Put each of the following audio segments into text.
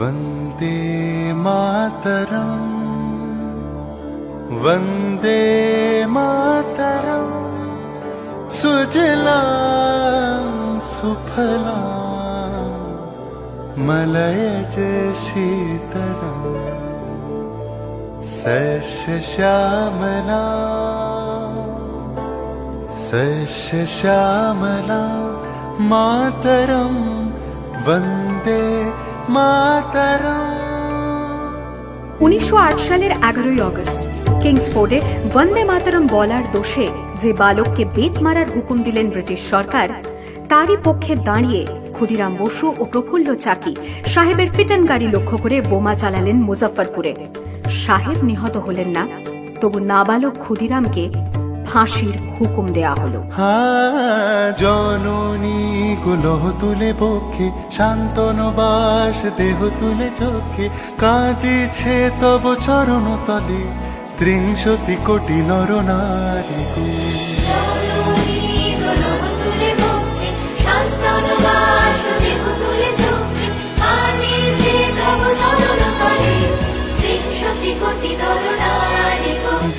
वन्दे मातरम् वन्दे मातरम् सुजलां सुफलां मलयज शीतलां सस्यश्यामलां मातरं वन्दे मातरम्। 1908 সালের 11ই আগস্ট কিংসফোর্ডে বন্দে মাতরম বলার দোষে যে বালককে বেত মারার হুকুম দিলেন ব্রিটিশ সরকার, তারই পক্ষে দাঁড়িয়ে ক্ষুদিরাম বসু ও প্রফুল্ল চাকি সাহেবের ফিটন গাড়ি লক্ষ্য করে বোমা চালালেন মুজফ্ফরপুরে। সাহেব নিহত হলেন না, তবু নাবালক ক্ষুদিরামকে ফাঁসির হুকুম দেয়া হলো। জননী গুলহ তুলে বক্ষে শান্তনবাস দেহ তুলে চোখে কাঁদিছে তব চরণ তলে ৩০ কোটি নর নারী গো।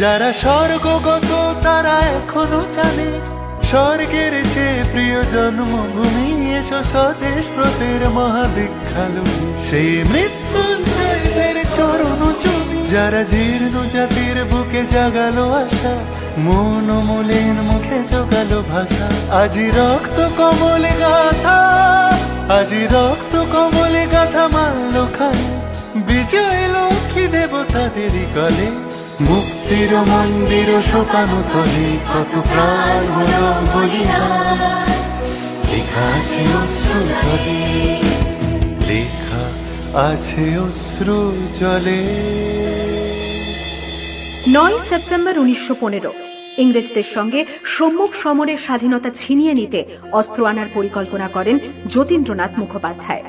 যারা স্বর্গগত তারা এখনো জানে স্বর্গের চেয়ে প্রিয় জন্মভূমি, এসো স্বদেশ ব্রতের মহাদীক্ষালু সেই মৃত্যুঞ্জয়দের চরণ জমি। যারা জীর্ণ জাতির বুকে জাগালো আশা, মন মলিন মুখে জোগালো ভাষা, আজি রক্ত কমলে গাথা, আজি রক্ত কমলে গাথা মানল খানে বিজয় লক্ষ্মী দেবতাদেরই কলে। মুক্তির মন্দির শোকানো তলে কত প্রাণ হলো বলিদান, লেখা আছে অশ্রু জলে, লেখা আছে অশ্রু জলে। 9 সেপ্টেম্বর 1915 ইংরেজদের সঙ্গে সম্মুখ সমরের স্বাধীনতা ছিনিয়ে নিতে অস্ত্র আনার পরিকল্পনা করেন যতীন্দ্রনাথ মুখোপাধ্যায়।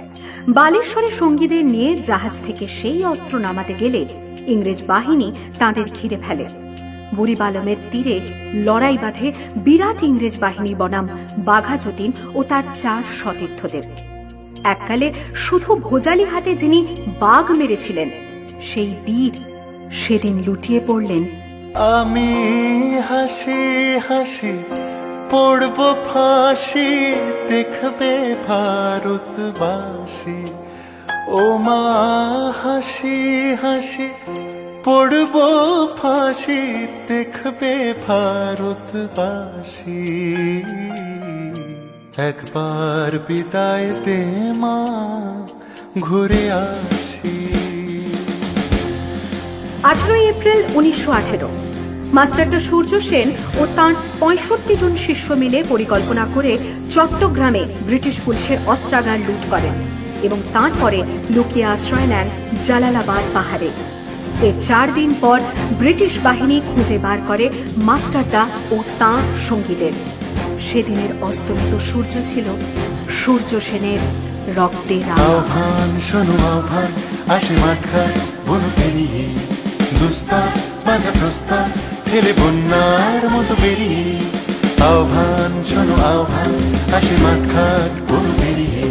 বালেশ্বরে সঙ্গীদের নিয়ে জাহাজ থেকে সেই অস্ত্র নামাতে গেলে ইংরেজ বাহিনী তাঁদের ঘিরে ফেলে। বুড়িবালমের তীরে লড়াই বাঁধে বিরাট ইংরেজ বাহিনী বনাম বাঘা যতীন ও তার 4 সতীর্থদের। এককালে শুধু ভোজালি হাতে যিনি বাঘ মেরেছিলেন, সেই বীর সেদিন লুটিয়ে পড়লেন। আমি হাসি হাসি পড়ব ফাঁসি, দেখবে ভারতবাসী। ও মা হাসি হাসি পড়ব ফাঁসি, দেখবে ভারতবাসী। একবার বিদায় দে মা, ঘুরে আসি। 18 এপ্রিল 1918 মাস্টারদা সূর্য সেন ও তাঁর 65 জন শিষ্য মিলে পরিকল্পনা করে চট্টগ্রামে ব্রিটিশ পুলিশের অস্ত্রাগার লুট করেন এবং তারপরে লুকিয়ে আশ্রয় নেন জালালাবাদ পাহাড়ে। এর 4 দিন পর ব্রিটিশ বাহিনী খুঁজে বার করে মাস্টারদা ও তাঁর সঙ্গীদের। সেদিনের অস্তমিত সূর্য ছিল সূর্য সেনের রক্তের আহ্বান। শোনো আহ্বান, আসে মাঠখান বন পেরিয়ে, দুস্তার বাঁধা প্রস্তার ফেলে বন্যার মতো বেরিয়ে। আহ্বান শোনো আহ্বান, আসে মাঠখান বন পেরিয়ে,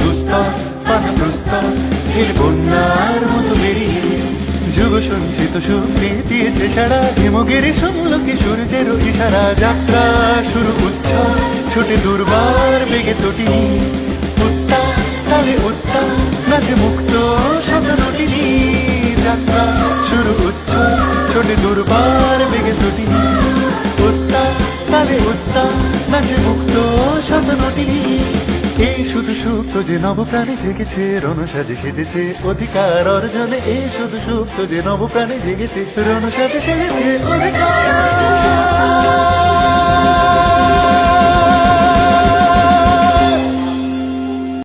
দুস্তার বাঁধা প্রস্তার ফেলে বন্যার মতো বেরিয়ে। যুগ সঞ্চিত শক্তি দিয়েছে সারা, হিমগিরি সমলকি সূর্যের ইশারা। যাত্রা শুরু উচ্ছল ছোটে দুর্বার বেগে তটিনী, উত্তাল তালে উত্তাল নাচে মুক্ত শতনটিনী। যাত্রা শুরু উচ্ছল ছোটে দুর্বার বেগে তটিনী, উত্তাল তালে উত্তাল নাচে মুক্ত শতনটিনী। এই শুধু সুপ্ত যে নবপ্রাণে জেগেছে, রণসাজে সেজেছে অধিকার অর্জনে। এই শুধু সুপ্ত যে নবপ্রাণে জেগেছে, রণসাজে সেজেছে অধিকার।